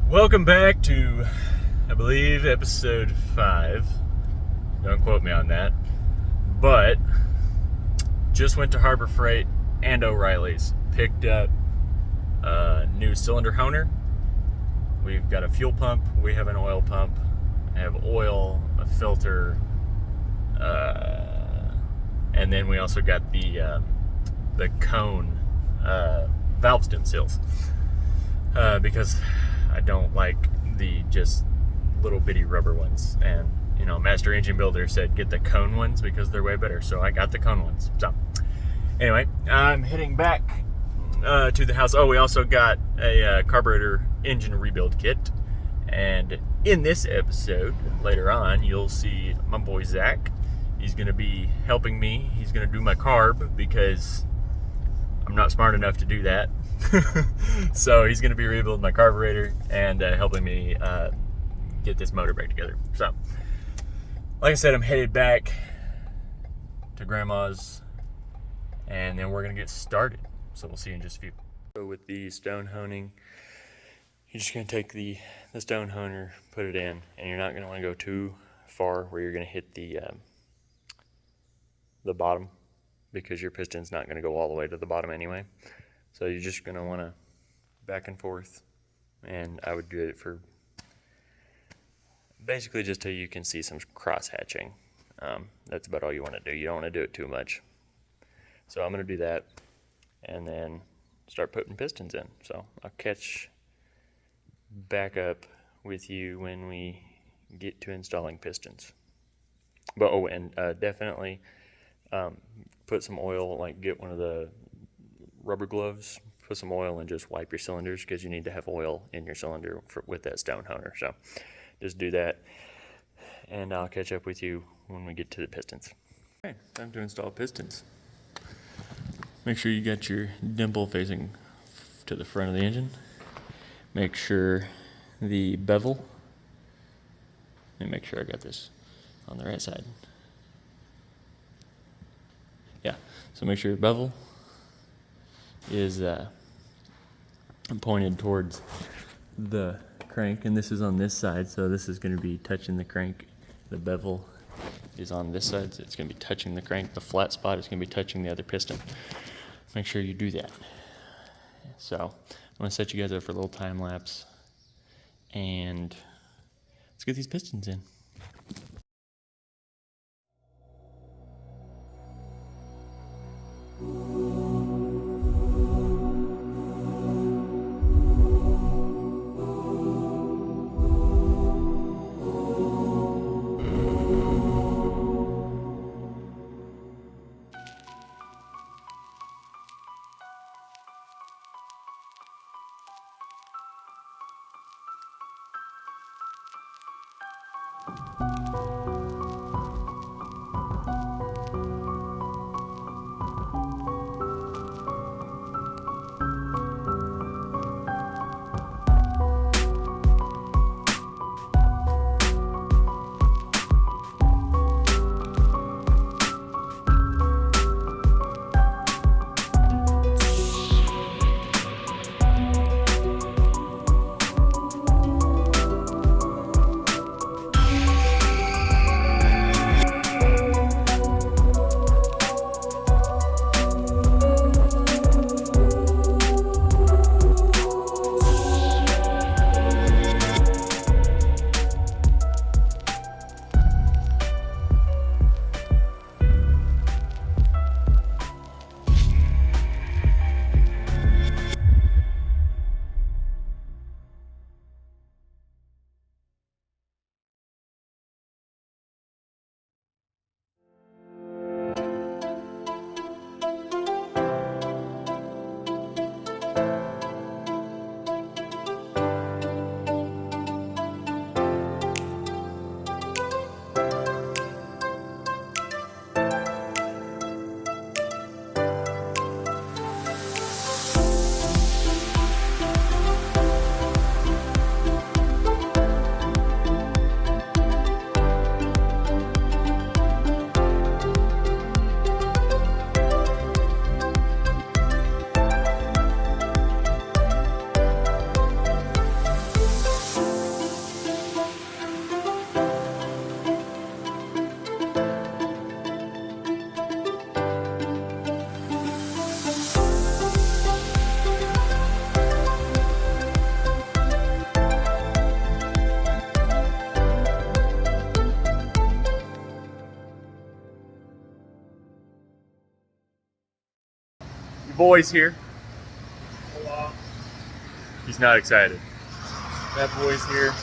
Welcome back to, I believe, episode 5. Don't quote me on that. But just went to Harbor Freight and O'Reilly's. Picked up a new cylinder honer. We've got a fuel pump. We have an oil pump. I have oil, a filter, and then we also got the cone valve stem seals. Because I don't like the just little bitty rubber ones, and Master Engine Builder said get the cone ones because they're way better, so I got the cone ones. So anyway, I'm heading back to the house. Oh, we also got a carburetor engine rebuild kit, and in this episode later on you'll see my boy Zach. He's gonna be helping me. He's gonna do my carb because I'm not smart enough to do that. So he's going to be rebuilding my carburetor and helping me get this motor back together. So, like I said, I'm headed back to Grandma's, and then we're going to get started. So we'll see you in just a few. So with the stone honing, you're just going to take the stone honer, put it in, and you're not going to want to go too far where you're going to hit the bottom, because your piston's not going to go all the way to the bottom anyway. So you're just going to want to back and forth, and I would do it for basically just till you can see some cross hatching. That's about all you want to do. You don't want to do it too much. So I'm going to do that and then start putting pistons in. So I'll catch back up with you when we get to installing pistons. But definitely put some oil, like get one of the rubber gloves, put some oil and just wipe your cylinders, because you need to have oil in your cylinder with that stone honer. So just do that, and I'll catch up with you when we get to the pistons. Okay, time to install pistons. Make sure you got your dimple facing to the front of the engine. Make sure the bevel, let me make sure I got this on the right side. Yeah, so make sure your bevel is pointed towards the crank, and this is on this side, so this is going to be touching the crank. The bevel is on this side, so it's going to be touching the crank. The flat spot is going to be touching the other piston. Make sure you do that. So I'm going to set you guys up for a little time lapse, and let's get these pistons in. boy's here. Hello. He's not excited. That boy's here.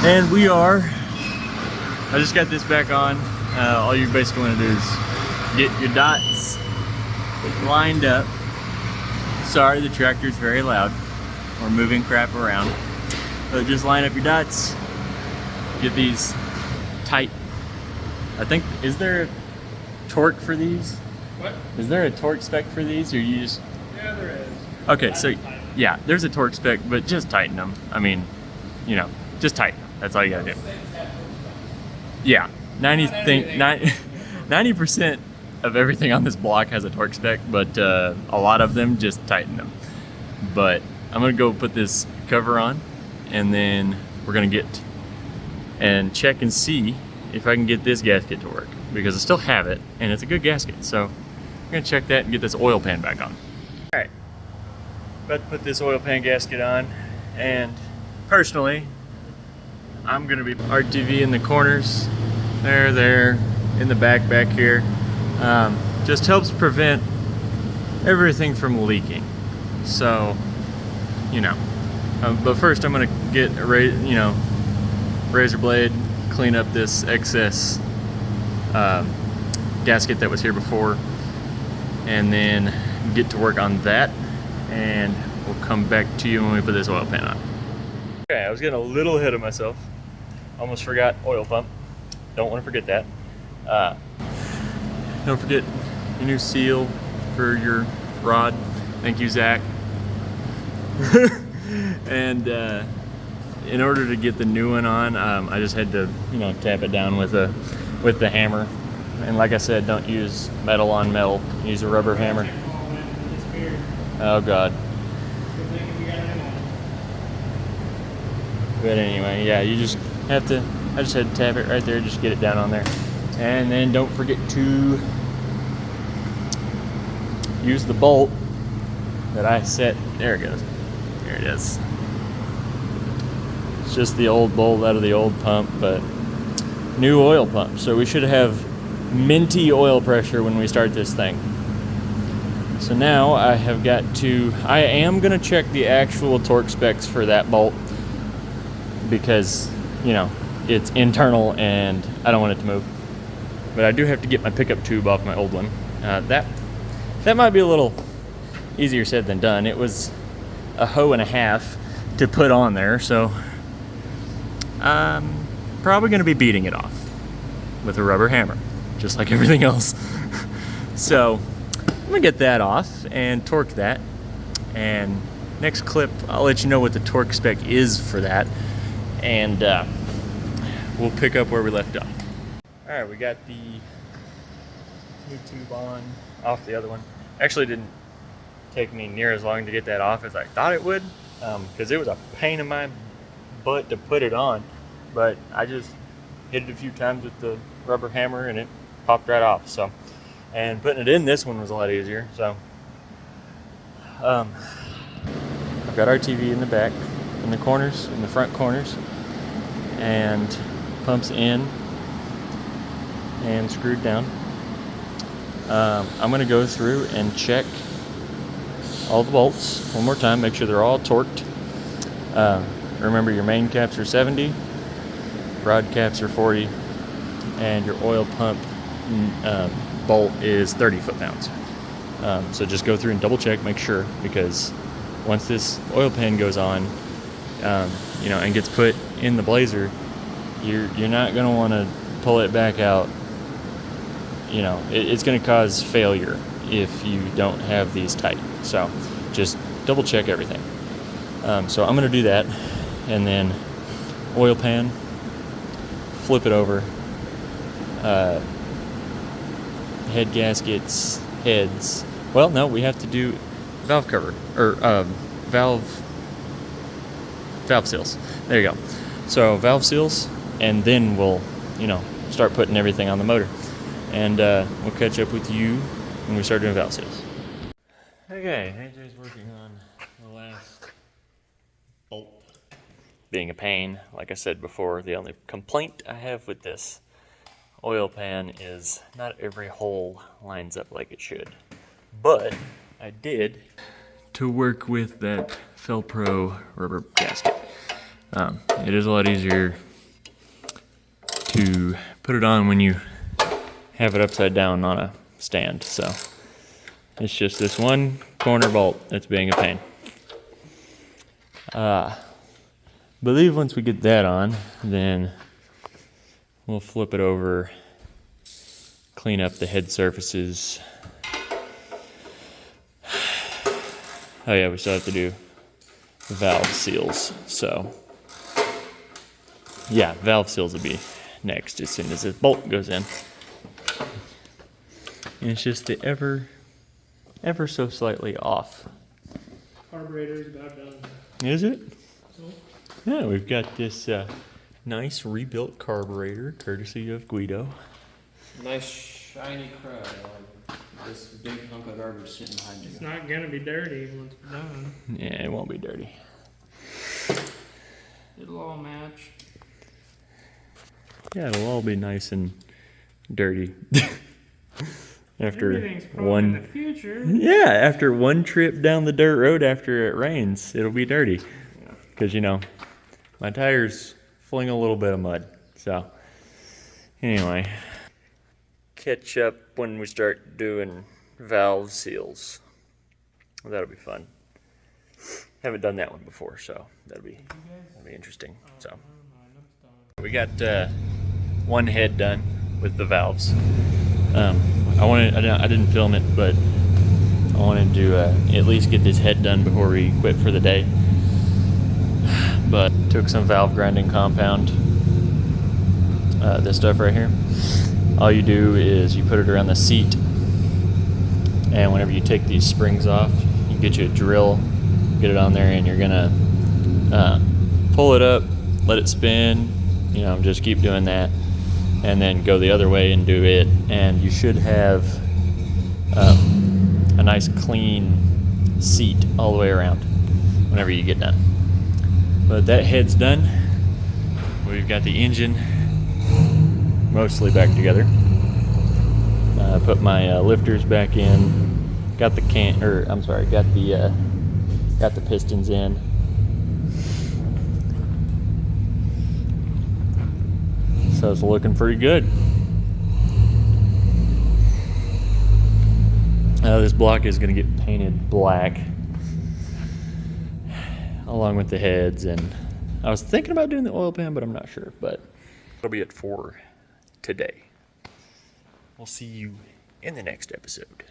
And we are. I just got this back on. All you basically want to do is get your dots lined up. Sorry, the tractor's very loud. We're moving crap around. But just line up your dots. Get these tight. I think, is there a torque for these? What? Is there a torque spec for these, or you just? Yeah, there is. Okay, so yeah, there's a torque spec, but just tighten them. I mean, you know, just tighten them. That's all you gotta do. Yeah, 90% of everything on this block has a torque spec, but a lot of them just tighten them. But I'm gonna go put this cover on, and then we're gonna get and check and see if I can get this gasket to work, because I still have it and it's a good gasket. So I'm gonna check that and get this oil pan back on. All right, about to put this oil pan gasket on, and personally, I'm gonna be RTV in the corners, there, in the back here. Just helps prevent everything from leaking. So, you know, but first I'm gonna get a razor blade, clean up this excess gasket that was here before, and then get to work on that, and we'll come back to you when we put this oil pan on. Okay, I was getting a little ahead of myself. Almost forgot oil pump. Don't want to forget that. Don't forget your new seal for your rod. Thank you, Zach. And in order to get the new one on, I just had to, tap it down with the hammer. And like I said, don't use metal on metal. Use a rubber hammer. Oh God. But anyway, yeah, you just have to. I just had to tap it right there, just get it down on there. And then don't forget to use the bolt that I set. There it goes. There it is. It's just the old bolt out of the old pump, but new oil pump. So we should have minty oil pressure when we start this thing. So now I have got to, I am going to check the actual torque specs for that bolt, because, it's internal and I don't want it to move. But I do have to get my pickup tube off my old one. That might be a little easier said than done. It was a hoe and a half to put on there, so I'm probably going to be beating it off with a rubber hammer, just like everything else. So I'm going to get that off and torque that, and next clip I'll let you know what the torque spec is for that, and we'll pick up where we left off. Alright, we got the new tube on, off the other one. Actually didn't take me near as long to get that off as I thought it would, because it was a pain in my butt to put it on, but I just hit it a few times with the rubber hammer and it popped right off. So, and putting it in this one was a lot easier. So I've got our TV in the back, in the corners, in the front corners, and pumps in and screwed down. I'm going to go through and check all the bolts one more time, make sure they're all torqued. Remember, your main caps are 70, rod caps are 40, and your oil pump bolt is 30 foot-pounds. So just go through and double check, make sure, because once this oil pan goes on, and gets put in the blazer, you're not going to want to pull it back out. It's going to cause failure if you don't have these tight. So just double check everything. So I'm going to do that, and then oil pan, flip it over, head gaskets, heads. Well, no, we have to do valve cover, or valve seals. There you go. So valve seals, and then we'll, start putting everything on the motor. And we'll catch up with you when we start doing valve seals. Okay, AJ's working on the last bolt. Being a pain, like I said before, the only complaint I have with this oil pan is not every hole lines up like it should. But I did to work with that Felpro rubber gasket. It is a lot easier to put it on when you have it upside down on a stand. So it's just this one corner bolt that's being a pain. Believe once we get that on, then we'll flip it over, clean up the head surfaces. Oh yeah, we still have to do valve seals. So yeah, valve seals will be next as soon as this bolt goes in. And it's just the ever so slightly off. Carburetor's about done. Is it? So, Yeah, we've got this nice rebuilt carburetor, courtesy of Guido. Nice shiny crud on this big hunk of garbage sitting behind you. it's not gonna be dirty once it's done. Yeah, it won't be dirty. It'll all match. Yeah, it'll all be nice and dirty. After Everything's probably in the one, future. yeah, after one trip down the dirt road after it rains, it'll be dirty. Because, you know, my tires fling a little bit of mud. So, anyway. Catch up when we start doing valve seals. That'll be fun. Haven't done that one before, so that'll be interesting. So, we got one head done with the valves. I didn't film it, but I wanted to at least get this head done before we quit for the day. But took some valve grinding compound, this stuff right here. All you do is you put it around the seat, and whenever you take these springs off, you get you a drill, get it on there, and you're gonna pull it up, let it spin, you know, just keep doing that, and then go the other way and do it, and you should have a nice clean seat all the way around whenever you get done. But that head's done. We've got the engine mostly back together. Put my lifters back in. Got the got the pistons in. So it's looking pretty good. This block is going to get painted black along with the heads, and I was thinking about doing the oil pan, but I'm not sure. But that'll be it for today. We'll see you in the next episode.